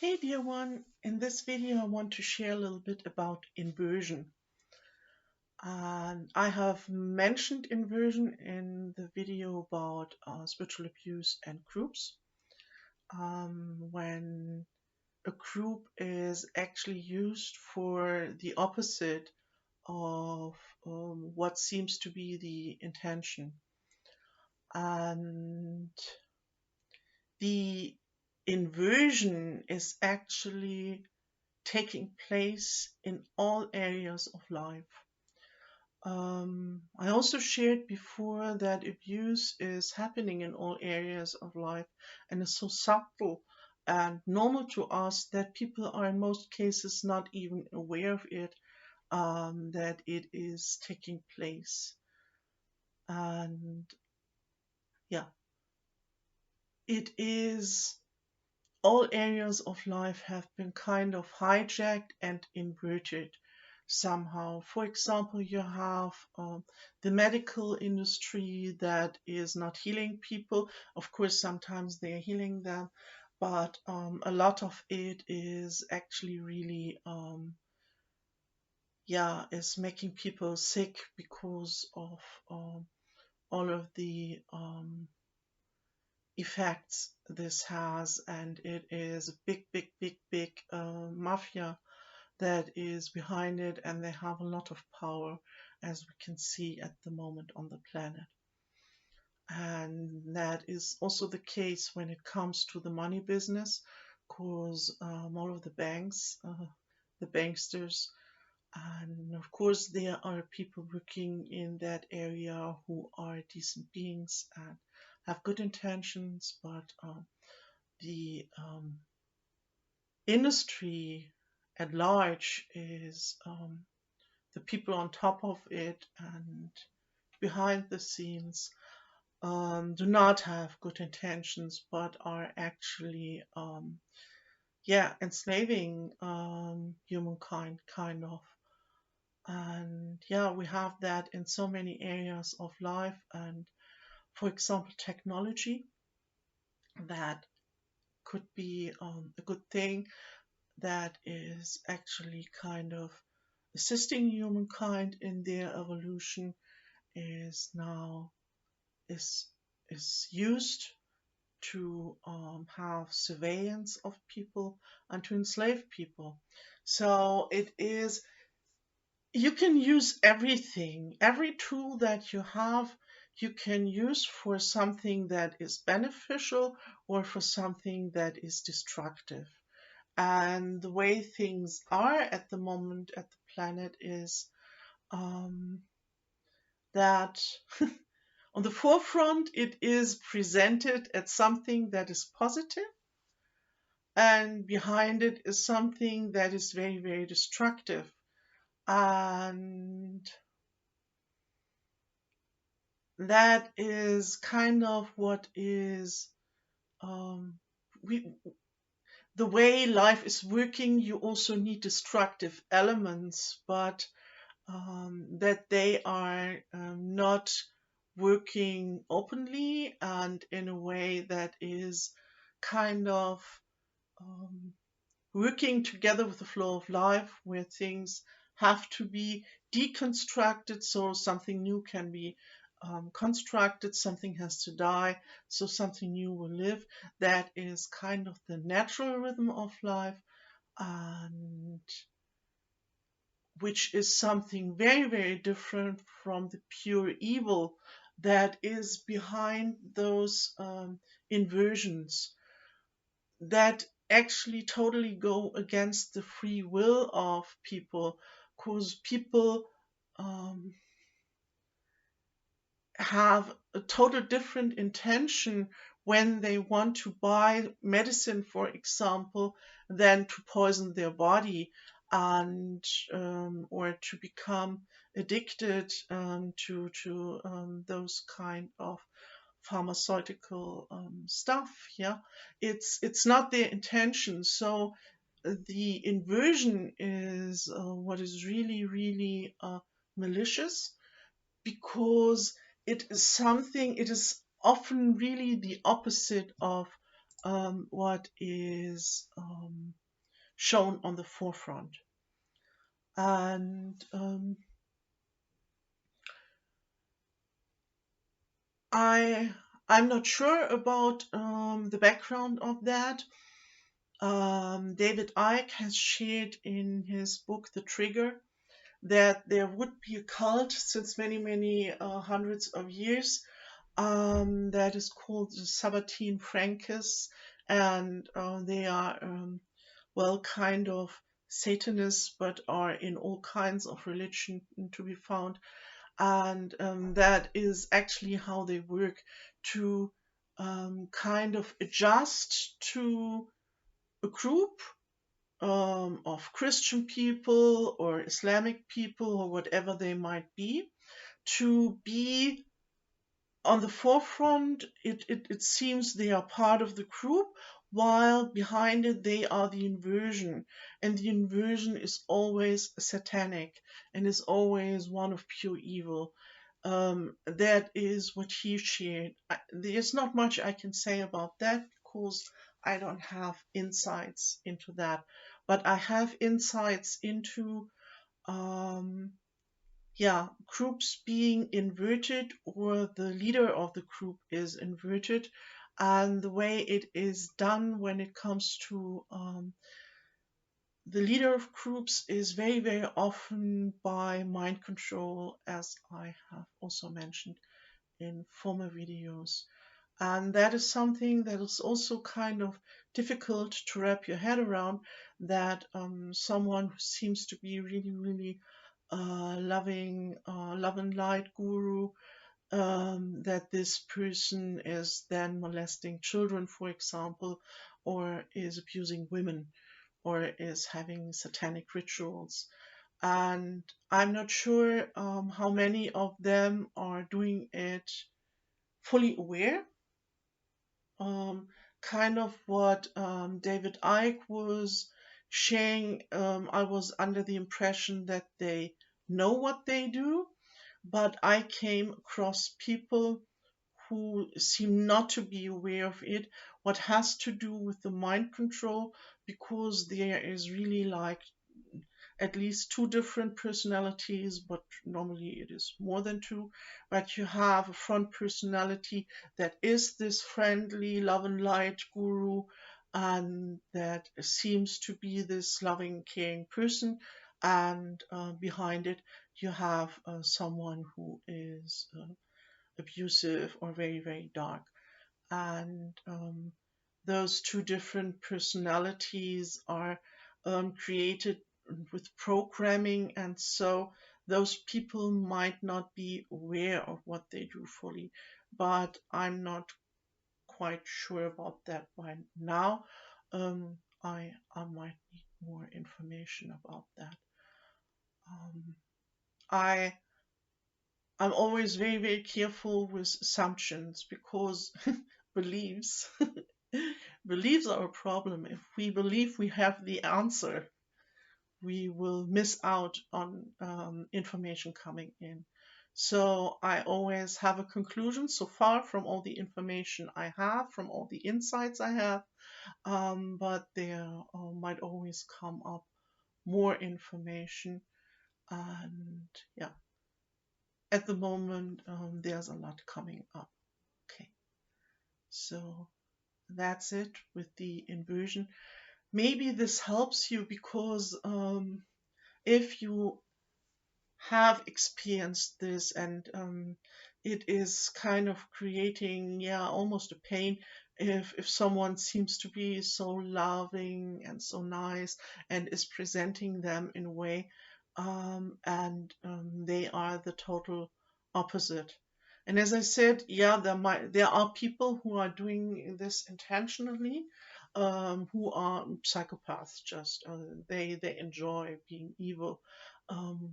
Hey dear one, in this video I want to share a little bit about inversion. And I have mentioned inversion in the video about spiritual abuse and groups. When a group is actually used for the opposite of what seems to be the intention. And the inversion is actually taking place in all areas of life. I also shared before that abuse is happening in all areas of life and is so subtle and normal to us that people are in most cases not even aware of it, that it is taking place. And yeah, it is all areas of life have been kind of hijacked and inverted somehow. For example, you have the medical industry that is not healing people. Of course, sometimes they are healing them, but a lot of it is actually really, is making people sick because of all of the effects this has, and it is a big mafia that is behind it, and they have a lot of power, as we can see at the moment on the planet. And that is also the case when it comes to the money business, because all of the banks, the banksters, and of course there are people working in that area who are decent beings and have good intentions, but the industry at large is the people on top of it and behind the scenes do not have good intentions, but are actually enslaving humankind, kind of. And we have that in so many areas of life. And for example, technology, that could be a good thing, that is actually kind of assisting humankind in their evolution, is now is used to have surveillance of people and to enslave people. So it is, you can use everything, every tool that you have, you can use for something that is beneficial or for something that is destructive. And the way things are at the moment at the planet is um, that on the forefront it is presented as something that is positive, and behind it is something that is very destructive. And that is kind of what is we the way life is working. You also need destructive elements, but that they are not working openly and in a way that is kind of um, working together with the flow of life, where things have to be deconstructed so something new can be constructed, something has to die so something new will live. That is kind of the natural rhythm of life, and which is something very different from the pure evil that is behind those inversions, that actually totally go against the free will of people, because people um, have a total different intention when they want to buy medicine, for example, than to poison their body, and or to become addicted to those kind of pharmaceutical stuff. It's not their intention. So the inversion is what is really malicious, because it is often really the opposite of what is shown on the forefront. And I I'm not sure about the background of that. David Icke has shared in his book The Trigger that there would be a cult since many hundreds of years that is called the Sabbatine Frankists, and they are well, kind of Satanists, but are in all kinds of religion to be found. And that is actually how they work to kind of adjust to a group of Christian people or Islamic people or whatever they might to be on the forefront. It seems they are part of the group, while behind it they are the inversion. And the inversion is always satanic and is always one of pure evil. That is what he shared. There's not much I can say about that because I don't have insights into that. But I have insights into um, groups being inverted, or the leader of the group is inverted, and the way it is done when it comes to the leader of groups is very often by mind control, as I have also mentioned in former videos. And that is something that is also kind of difficult to wrap your head around, that someone who seems to be really loving, love and light guru, that this person is then molesting children, for example, or is abusing women, or is having satanic rituals. And I'm not sure how many of them are doing it fully aware. Um, Kind of what David Icke was sharing. I was under the impression that they know what they do, but I came across people who seem not to be aware of it, what has to do with the mind control, because there is really like at least two different personalities, but normally it is more than two. But you have a front personality that is this friendly, love and light guru, and that seems to be this loving, caring person. And behind it, you have someone who is abusive or very dark. And those two different personalities are created with programming, and so those people might not be aware of what they do fully. But I'm not quite sure about that by now. I might need more information about that. Um, I I'm always very careful with assumptions, because beliefs beliefs are a problem. If we believe we have the answer, we will miss out on information coming in. So I always have a conclusion so far from all the information I have, from all the insights I have, but there might always come up more information. And yeah, at the moment, there's a lot coming up. Okay, so that's it with the inversion. Maybe this helps you, because if you have experienced this, and it is kind of creating, almost a pain, if someone seems to be so loving and so nice and is presenting them in a way, and they are the total opposite. And as I said, there are people who are doing this intentionally, who are psychopaths. Just they enjoy being evil,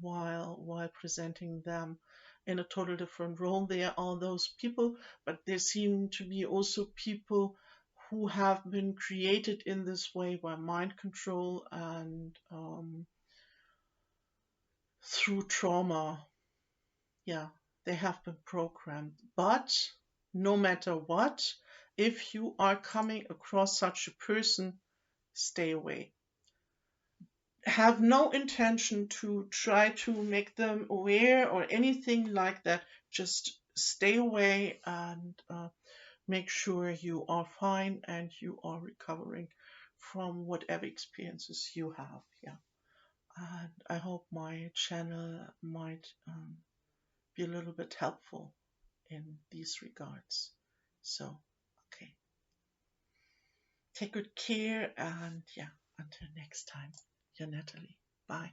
while presenting them in a total different role. There are those people, but there seem to be also people who have been created in this way by mind control and through trauma. Yeah, they have been programmed. But no matter what, if you are coming across such a person, stay away. Have no intention to try to make them aware or anything like that. Just stay away and make sure you are fine and you are recovering from whatever experiences you have. Yeah. And I hope my channel might be a little bit helpful in these regards. So, okay. Take good care and yeah, until next time, your Natalie. Bye.